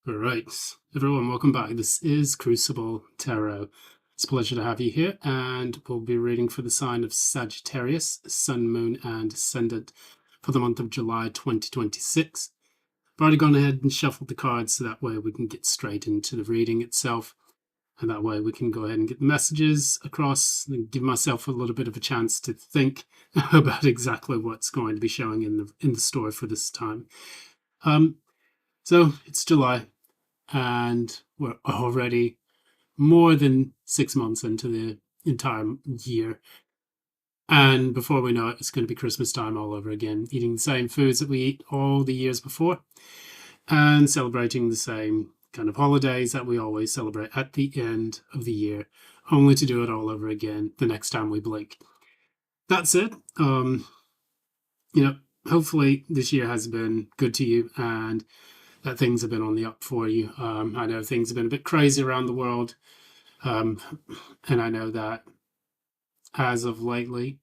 All right, everyone, welcome back. This is Crucible Tarot. It's a pleasure to have you here, and we'll be reading for the sign of Sagittarius, Sun, Moon, and Ascendant for the month of July 2026. I've already gone ahead and shuffled the cards so that way we can get straight into the reading itself, and that way we can go ahead and get the messages across and give myself a little bit of a chance to think about exactly what's going to be showing in the story for this time. So it's July, and we're already more than 6 months into the entire year. And before we know it, it's going to be Christmas time all over again, eating the same foods that we eat all the years before and celebrating the same kind of holidays that we always celebrate at the end of the year, only to do it all over again the next time we blink. That said, hopefully this year has been good to you and that things have been on the up for you. I know things have been a bit crazy around the world. And I know that as of lately,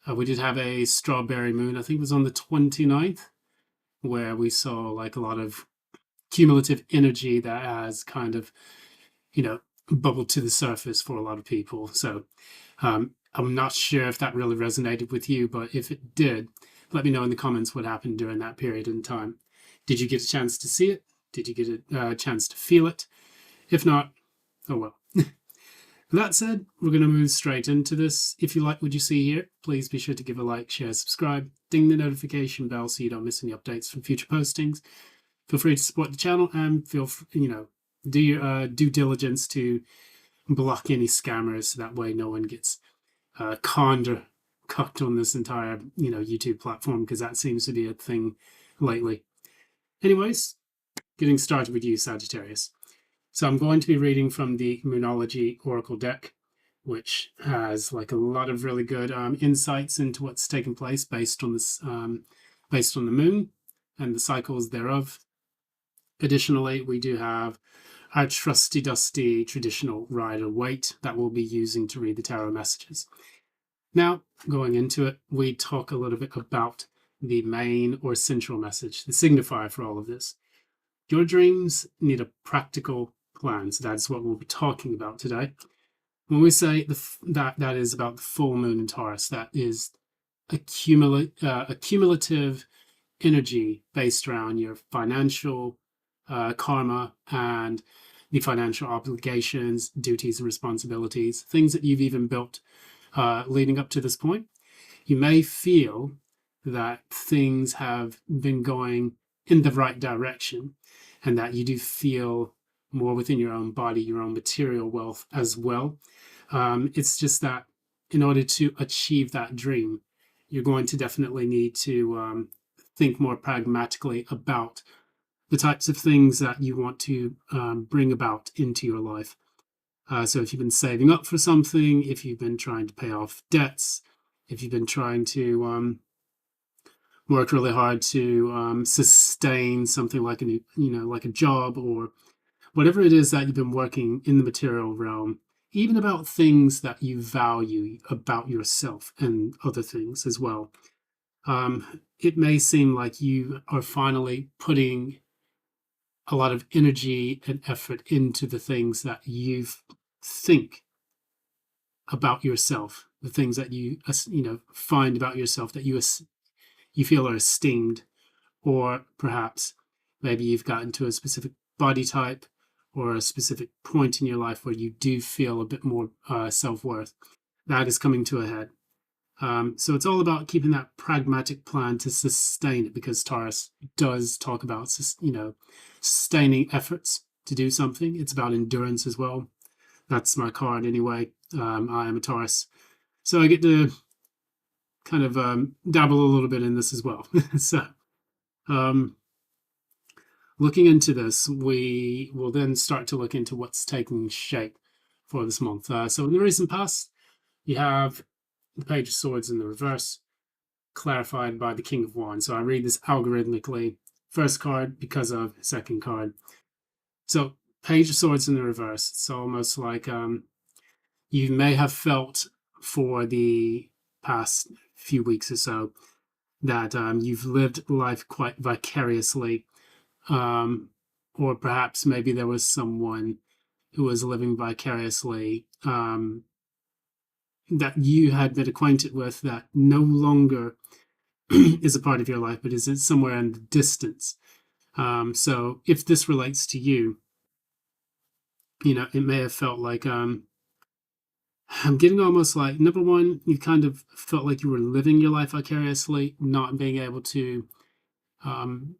we did have a strawberry moon, I think it was on the 29th, where we saw like a lot of cumulative energy that has kind of, bubbled to the surface for a lot of people. So I'm not sure if that really resonated with you, but if it did, let me know in the comments what happened during that period in time. Did you get a chance to see it? Did you get a chance to feel it? If not, oh well. That said, we're going to move straight into this. If you like what you see here, please be sure to give a like, share, subscribe, ding the notification bell so you don't miss any updates from future postings. Feel free to support the channel and do your due diligence to block any scammers so that way no one gets conned or cucked on this entire YouTube platform, because that seems to be a thing lately. Anyways, getting started with you, Sagittarius. So I'm going to be reading from the Moonology Oracle deck, which has like a lot of really good insights into what's taking place based on this, based on the moon and the cycles thereof. Additionally, we do have our trusty dusty traditional Rider-Waite that we'll be using to read the tarot messages. Now, going into it, we talk a little bit about the main or central message, the signifier for all of this. Your dreams need a practical plan. So that's what we'll be talking about today. When we say that is about the full moon in Taurus, that is a cumulative energy based around your financial karma and the financial obligations, duties, and responsibilities, things that you've even built leading up to this point. You may feel that things have been going in the right direction and that you do feel more within your own body, your own material wealth as well. It's just that in order to achieve that dream, you're going to definitely need to think more pragmatically about the types of things that you want to bring about into your life. So if you've been saving up for something, if you've been trying to pay off debts, if you've been trying to work really hard to sustain something like like a job or whatever it is that you've been working in the material realm, even about things that you value about yourself and other things as well. It may seem like you are finally putting a lot of energy and effort into the things that you think about yourself, the things that you find about yourself that you feel are esteemed, or perhaps maybe you've gotten to a specific body type or a specific point in your life where you do feel a bit more self-worth. That is coming to a head. So it's all about keeping that pragmatic plan to sustain it, because Taurus does talk about sustaining efforts to do something. It's about endurance as well. That's my card anyway. I am a Taurus, so I get to kind of dabble a little bit in this as well. So looking into this, we will then start to look into what's taking shape for this month. So in the recent past, you have the Page of Swords in the reverse, clarified by the King of Wands. So I read this algorithmically. First card because of second card. So Page of Swords in the reverse. It's almost like you may have felt for the past few weeks or so that you've lived life quite vicariously, or perhaps maybe there was someone who was living vicariously that you had been acquainted with that no longer is a part of your life, but is somewhere in the distance. So if this relates to you, it may have felt like I'm getting almost like, number one, you kind of felt like you were living your life vicariously, not being able to um,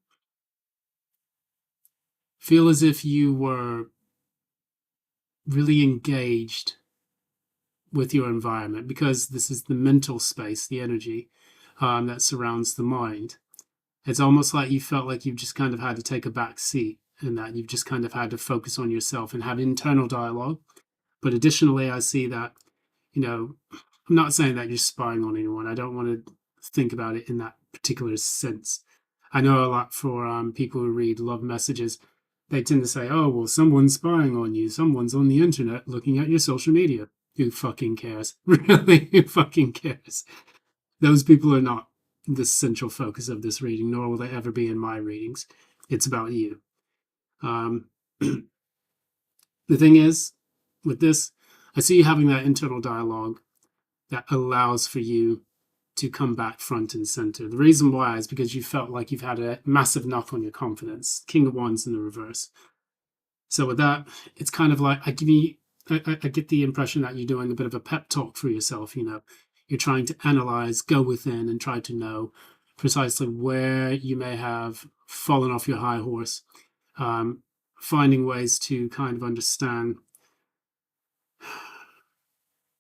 feel as if you were really engaged with your environment, because this is the mental space, the energy that surrounds the mind. It's almost like you felt like you've just kind of had to take a back seat, and that you've just kind of had to focus on yourself and have internal dialogue. But additionally, I see that, I'm not saying that you're spying on anyone. I don't want to think about it in that particular sense. I know a lot for people who read love messages, they tend to say, oh, well, someone's spying on you. Someone's on the internet looking at your social media. Who fucking cares? Really? Who fucking cares? Those people are not the central focus of this reading, nor will they ever be in my readings. It's about you. The thing is, with this, I see you having that internal dialogue that allows for you to come back front and center. The reason why is because you felt like you've had a massive knock on your confidence. King of Wands in the reverse. So with that, it's kind of like I get the impression that you're doing a bit of a pep talk for yourself. You're trying to analyze, go within, and try to know precisely where you may have fallen off your high horse, finding ways to kind of understand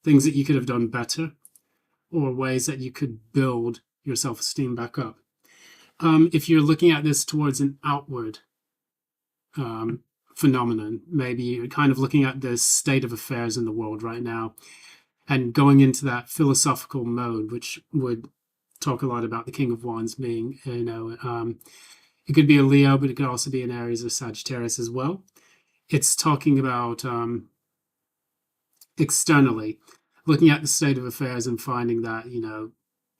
things that you could have done better, or ways that you could build your self-esteem back up. If you're looking at this towards an outward phenomenon, maybe you're kind of looking at the state of affairs in the world right now and going into that philosophical mode, which would talk a lot about the King of Wands being, it could be a Leo, but it could also be an Aries or Sagittarius as well. It's talking about externally, looking at the state of affairs and finding that,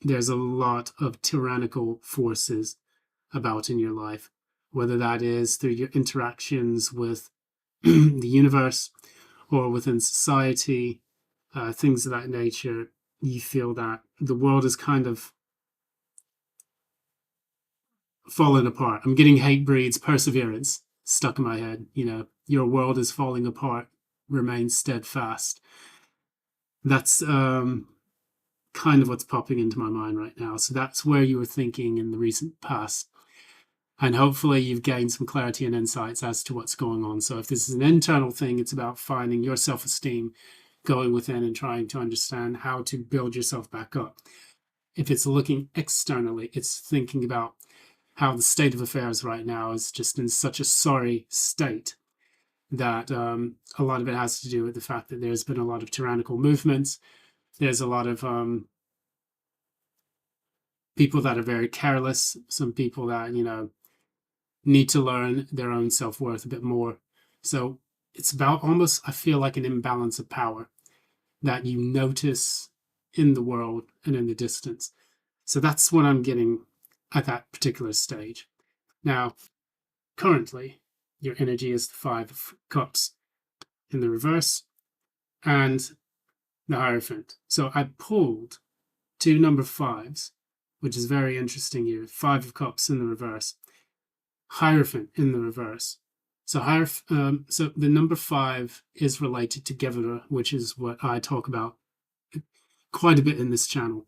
there's a lot of tyrannical forces about in your life, whether that is through your interactions with the universe or within society, things of that nature. You feel that the world is kind of fallen apart. I'm getting hate breeds perseverance stuck in my head. Your world is falling apart, remain steadfast. That's kind of what's popping into my mind right now. So that's where you were thinking in the recent past. And hopefully you've gained some clarity and insights as to what's going on. So if this is an internal thing, it's about finding your self-esteem, going within and trying to understand how to build yourself back up. If it's looking externally, it's thinking about how the state of affairs right now is just in such a sorry state that a lot of it has to do with the fact that there's been a lot of tyrannical movements. There's a lot of people that are very careless, some people that, need to learn their own self-worth a bit more. So it's about almost, I feel like, an imbalance of power that you notice in the world and in the distance. So that's what I'm getting at that particular stage. Now, currently, your energy is the Five of Cups in the reverse and the Hierophant. So I pulled two number fives, which is very interesting here. Five of Cups in the reverse, Hierophant in the reverse. So so the number five is related to GEVURAH, which is what I talk about quite a bit in this channel.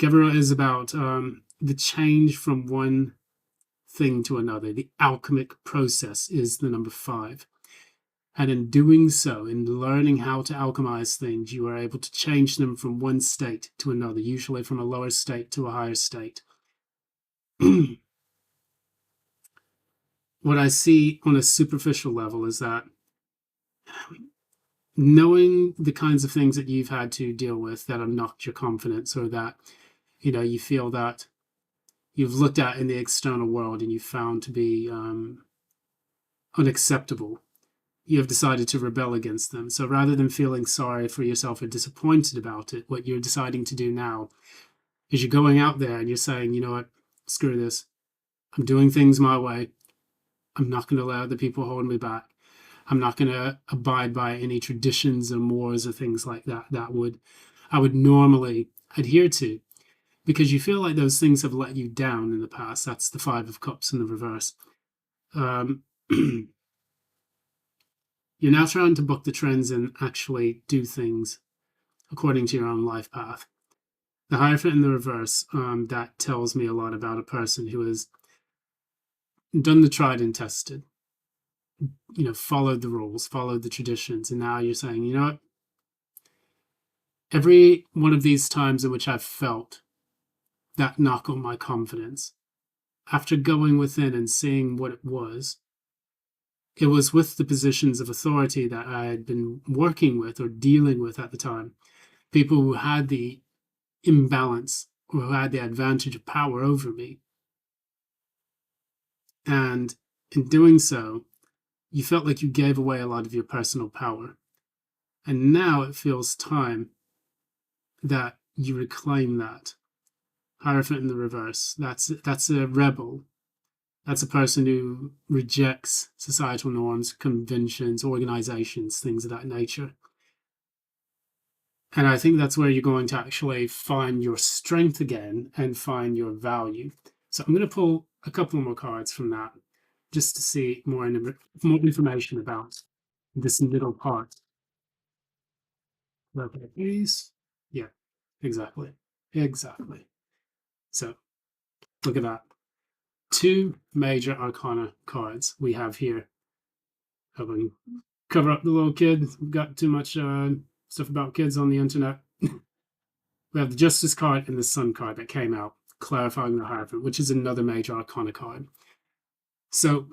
GEVURAH is about the change from one thing to another. The alchemic process is the number five. And in doing so, in learning how to alchemize things, you are able to change them from one state to another, usually from a lower state to a higher state. What I see on a superficial level is that knowing the kinds of things that you've had to deal with that have knocked your confidence, or that, you feel that you've looked at in the external world and you've found to be unacceptable, you have decided to rebel against them. So rather than feeling sorry for yourself or disappointed about it, what you're deciding to do now is you're going out there and you're saying, you know what, screw this. I'm doing things my way. I'm not going to let other people hold me back. I'm not going to abide by any traditions or mores or things like that I would normally adhere to, because you feel like those things have let you down in the past. That's the Five of Cups in the reverse. You're now trying to book the trends and actually do things according to your own life path. The Hierophant in the reverse, that tells me a lot about a person who has done the tried and tested, followed the rules, followed the traditions. And now you're saying, you know what? Every one of these times in which I've felt that knock on my confidence, after going within and seeing what it was with the positions of authority that I had been working with or dealing with at the time, people who had the imbalance or who had the advantage of power over me. And in doing so, you felt like you gave away a lot of your personal power. And now it feels time that you reclaim that. Hierophant in the reverse. That's a rebel. That's a person who rejects societal norms, conventions, organizations, things of that nature. And I think that's where you're going to actually find your strength again and find your value. So I'm going to pull a couple more cards from that just to see more information about this middle part. Okay, please. Yeah, exactly. Exactly. So look at that. Two major arcana cards we have here. I can cover up the little kid. We've got too much stuff about kids on the internet. We have the Justice card and the Sun card that came out, clarifying the Hierophant, which is another major arcana card. So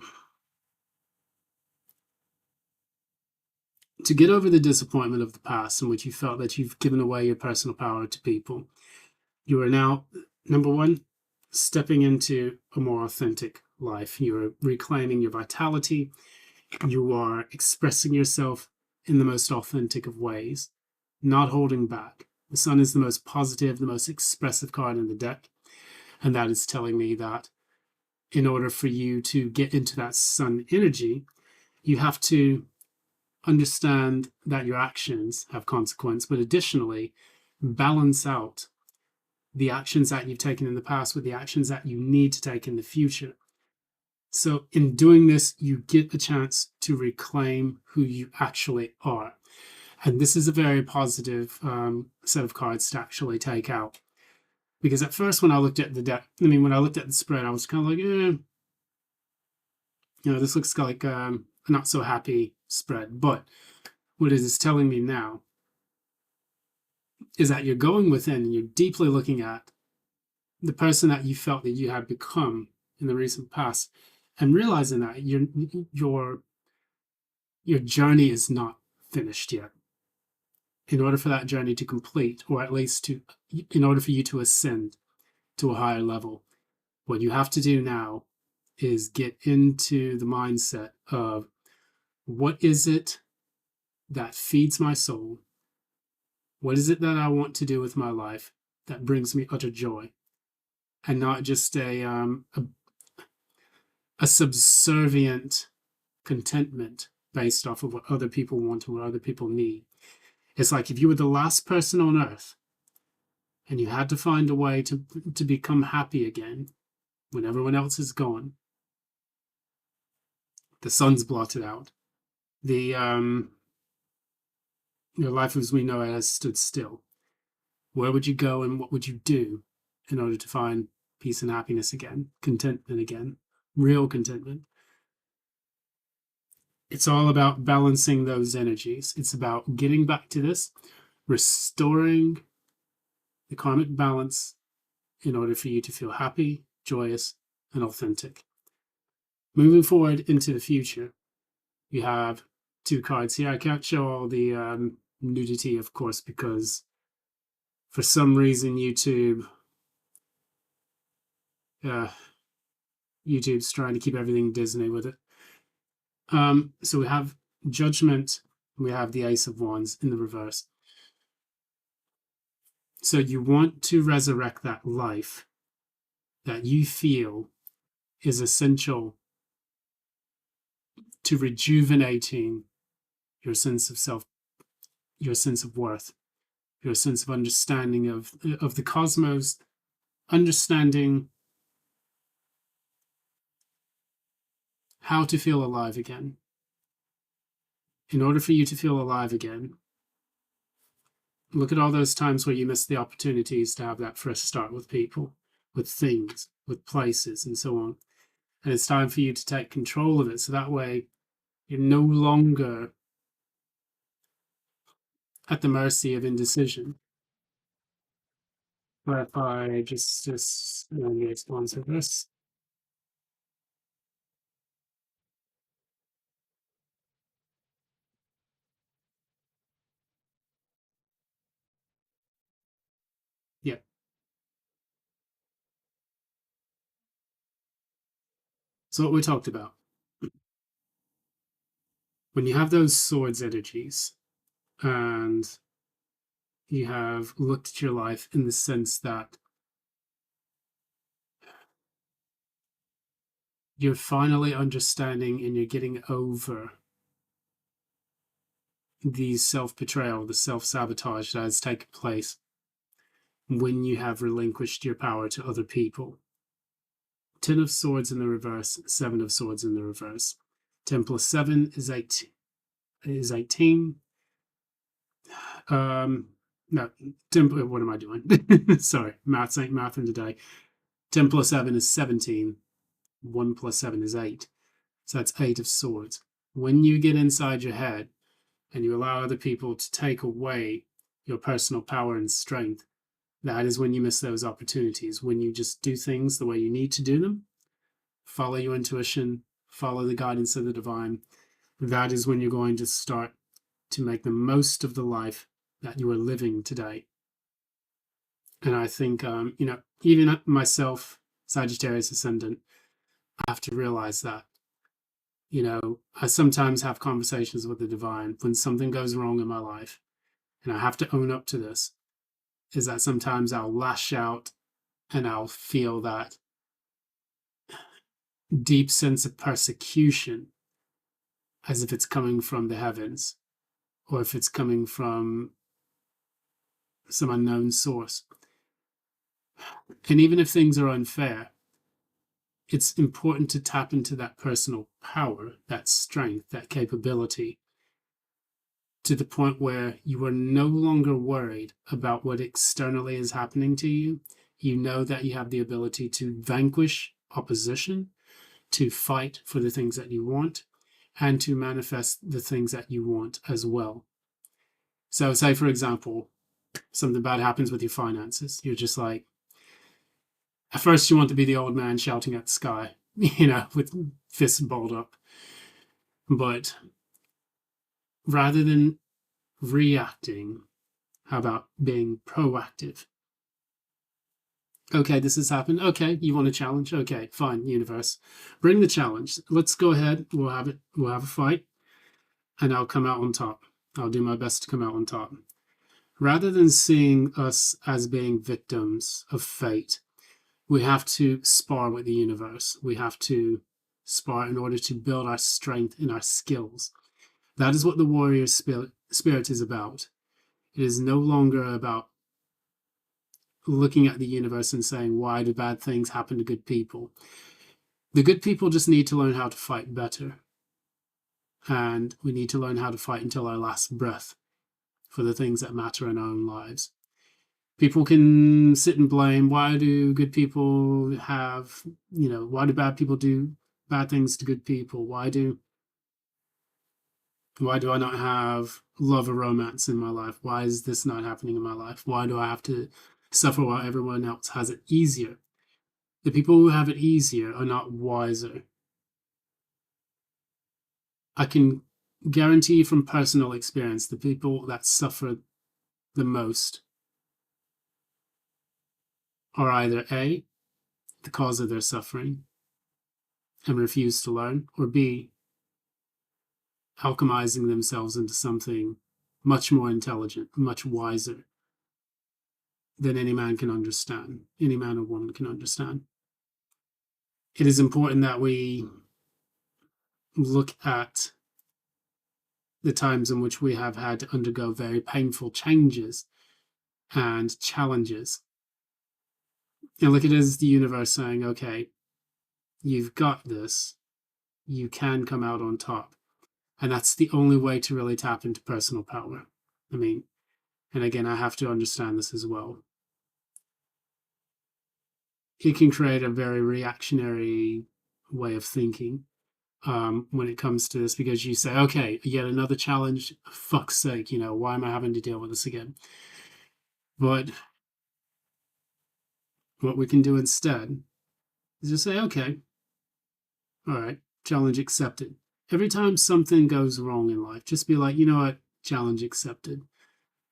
to get over the disappointment of the past in which you felt that you've given away your personal power to people, you are now, number one, stepping into a more authentic life. You're reclaiming your vitality. You are expressing yourself in the most authentic of ways, not holding back. The Sun is the most positive, the most expressive card in the deck. And that is telling me that in order for you to get into that Sun energy, you have to understand that your actions have consequence, but additionally, balance out the actions that you've taken in the past with the actions that you need to take in the future. So in doing this, you get a chance to reclaim who you actually are. And this is a very positive set of cards to actually take out. Because at first, when I looked at the deck, when I looked at the spread, I was kind of like, this looks like a not so happy spread. But what it is telling me now is that you're going within and you're deeply looking at the person that you felt that you had become in the recent past, and realizing that your journey is not finished yet. In order for that journey to complete, or at least in order for you to ascend to a higher level, what you have to do now is get into the mindset of what is it that feeds my soul? What is it that I want to do with my life that brings me utter joy? And not just a subservient contentment based off of what other people want or what other people need. It's like if you were the last person on earth and you had to find a way to become happy again when everyone else is gone. The sun's blotted out. Your life as we know it has stood still. Where would you go and what would you do in order to find peace and happiness again, contentment again, real contentment? It's all about balancing those energies. It's about getting back to this, restoring the karmic balance in order for you to feel happy, joyous, and authentic. Moving forward into the future, you have two cards here. I can't show all the nudity, of course, because for some reason YouTube's trying to keep everything Disney with it. So we have Judgment, and we have the Ace of Wands in the reverse. So you want to resurrect that life that you feel is essential to rejuvenating your sense of self, your sense of worth, your sense of understanding of the cosmos, understanding how to feel alive again. In order for you to feel alive again, look at all those times where you missed the opportunities to have that fresh start with people, with things, with places, and so on. And it's time for you to take control of it. So that way you're no longer at the mercy of indecision. But if I just let me sponsor this. Yeah. So what we talked about, when you have those swords energies and you have looked at your life in the sense that you're finally understanding and you're getting over the self-betrayal, the self-sabotage that has taken place when you have relinquished your power to other people. 10 of swords in the reverse, 7 of swords in the reverse. 10 plus 7 is 18. No, 10, what am I doing? Sorry, maths ain't mathing today. 10 plus 7 is 17. 1 plus 7 is 8. So that's 8 of swords. When you get inside your head and you allow other people to take away your personal power and strength, that is when you miss those opportunities. When you just do things the way you need to do them, follow your intuition, follow the guidance of the divine, that is when you're going to start to make the most of the life that you are living today. And I think, even myself, Sagittarius ascendant, I have to realize that. I sometimes have conversations with the divine when something goes wrong in my life, and I have to own up to this, is that sometimes I'll lash out and I'll feel that deep sense of persecution as if it's coming from the heavens or if it's coming from some unknown source. And even if things are unfair, it's important to tap into that personal power, that strength, that capability, to the point where you are no longer worried about what externally is happening to you. You know that you have the ability to vanquish opposition, to fight for the things that you want, and to manifest the things that you want as well. So say, for example, something bad happens with your finances. You're just like, at first you want to be the old man shouting at the sky, with fists balled up. But rather than reacting, how about being proactive? Okay, this has happened. Okay, you want a challenge? Okay, fine, universe. Bring the challenge. Let's go ahead. We'll have it. We'll have a fight, and I'll come out on top. I'll do my best to come out on top. Rather than seeing us as being victims of fate, we have to spar with the universe. We have to spar in order to build our strength and our skills. That is what the warrior spirit is about. It is no longer about looking at the universe and saying, why do bad things happen to good people? The good people just need to learn how to fight better. And we need to learn how to fight until our last breath for the things that matter in our own lives. People can sit and blame, why do good people have, why do bad people do bad things to good people? Why do I not have love or romance in my life? Why is this not happening in my life? Why do I have to suffer while everyone else has it easier? The people who have it easier are not wiser. I can guarantee from personal experience, the people that suffer the most are either A, the cause of their suffering and refuse to learn, or B, alchemizing themselves into something much more intelligent, much wiser than any man can understand, any man or woman can understand. It is important that we look at the times in which we have had to undergo very painful changes and challenges, and look at it as the universe saying, okay, you've got this, you can come out on top. And that's the only way to really tap into personal power. I mean, and again, I have to understand this as well. It can create a very reactionary way of thinking when it comes to this, because you say, okay, yet another challenge, fuck's sake, why am I having to deal with this again? But what we can do instead is just say, okay, all right, challenge accepted. Every time something goes wrong in life, just be like, you know what, challenge accepted.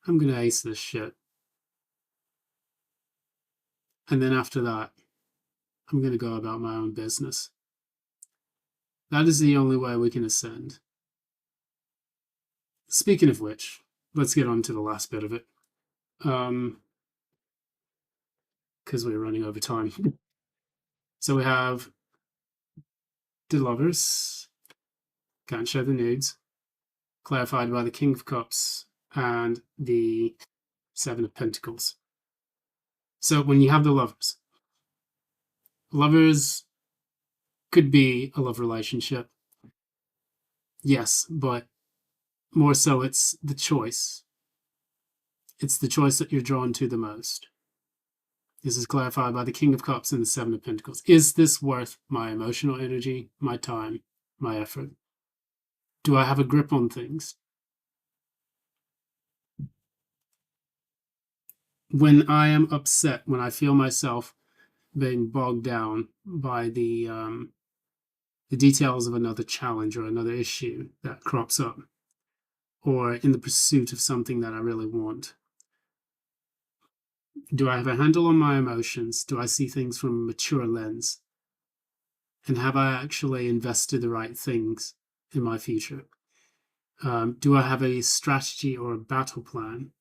I'm going to ace this shit. And then after that, I'm going to go about my own business. That is the only way we can ascend. Speaking of which, let's get on to the last bit of it. Because we're running over time. So we have the Lovers, can't show the nudes, clarified by the King of Cups and the Seven of Pentacles. So when you have the Lovers could be a love relationship. Yes, but more so it's the choice. It's the choice that you're drawn to the most. This is clarified by the King of Cups and the Seven of Pentacles. Is this worth my emotional energy, my time, my effort? Do I have a grip on things? When I am upset, when I feel myself being bogged down by the details of another challenge or another issue that crops up, or in the pursuit of something that I really want, do I have a handle on my emotions? Do I see things from a mature lens? And have I actually invested the right things in my future? Do I have a strategy or a battle plan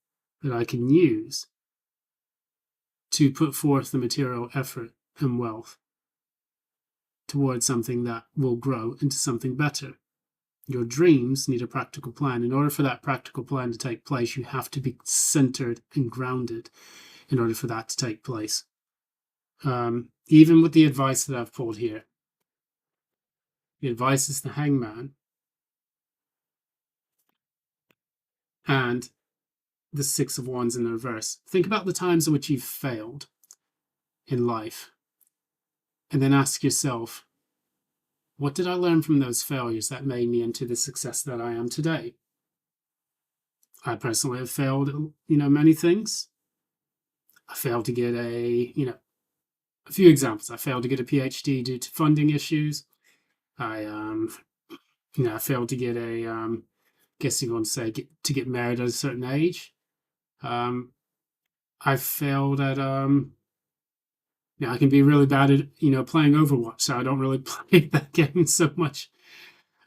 that I can use to put forth the material effort and wealth towards something that will grow into something better? Your dreams need a practical plan. In order for that practical plan to take place, you have to be centered and grounded in order for that to take place. Even with the advice that I've pulled here, the advice is the Hangman and the Six of Wands in the reverse. Think about the times in which you've failed in life, and then ask yourself, what did I learn from those failures that made me into the success that I am today? I personally have failed, many things. I failed to get a few examples. I failed to get a PhD due to funding issues. I failed to get a, guess you want to say, to get married at a certain age. I failed at, I can be really bad at, playing Overwatch, so I don't really play that game so much.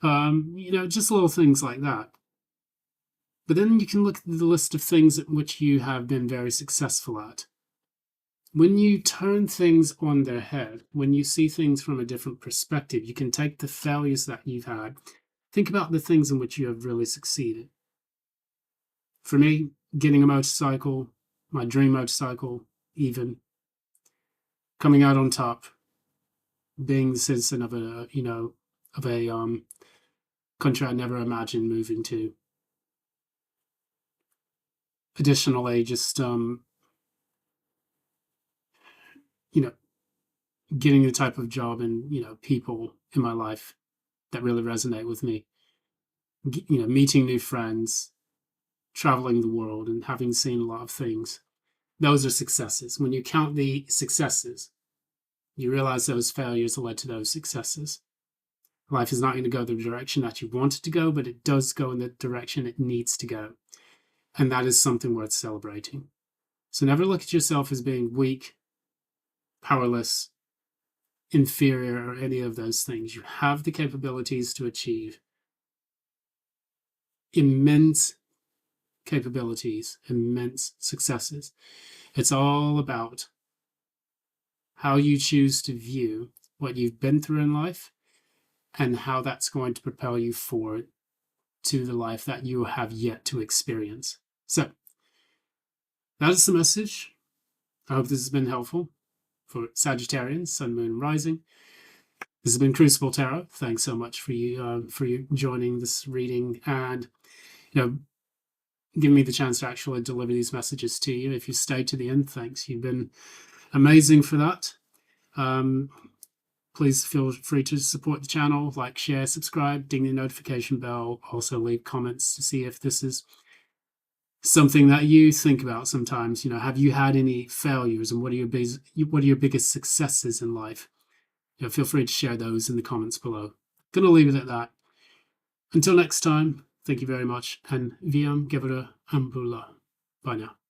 Just little things like that. But then you can look at the list of things at which you have been very successful at. When you turn things on their head, when you see things from a different perspective, you can take the failures that you've had, think about the things in which you have really succeeded. For me, getting a motorcycle, my dream motorcycle, even coming out on top, being the citizen of a country I never imagined moving to. Additionally, just getting the type of job and people in my life that really resonate with me. Meeting new friends, traveling the world, and having seen a lot of things. Those are successes. When you count the successes, you realize those failures led to those successes. Life is not going to go the direction that you want it to go, but it does go in the direction it needs to go. And that is something worth celebrating. So never look at yourself as being weak, powerless, inferior, or any of those things. You have the capabilities to achieve immense capabilities, immense successes. It's all about how you choose to view what you've been through in life and how that's going to propel you forward to the life that you have yet to experience. So that is the message. I hope this has been helpful for Sagittarians, Sun, Moon, Rising. This has been Crucible Tarot. Thanks so much for you joining this reading and giving me the chance to actually deliver these messages to you. If you stayed to the end, thanks. You've been amazing for that. Please feel free to support the channel, like, share, subscribe, ding the notification bell. Also leave comments to see if this is something that you think about sometimes. Have you had any failures, and what are your biggest successes in life? Feel free to share those in the comments below. Gonna leave it at that. Until next time, thank you very much, and VIAM, GEVURAH, AMBULO. Bye now.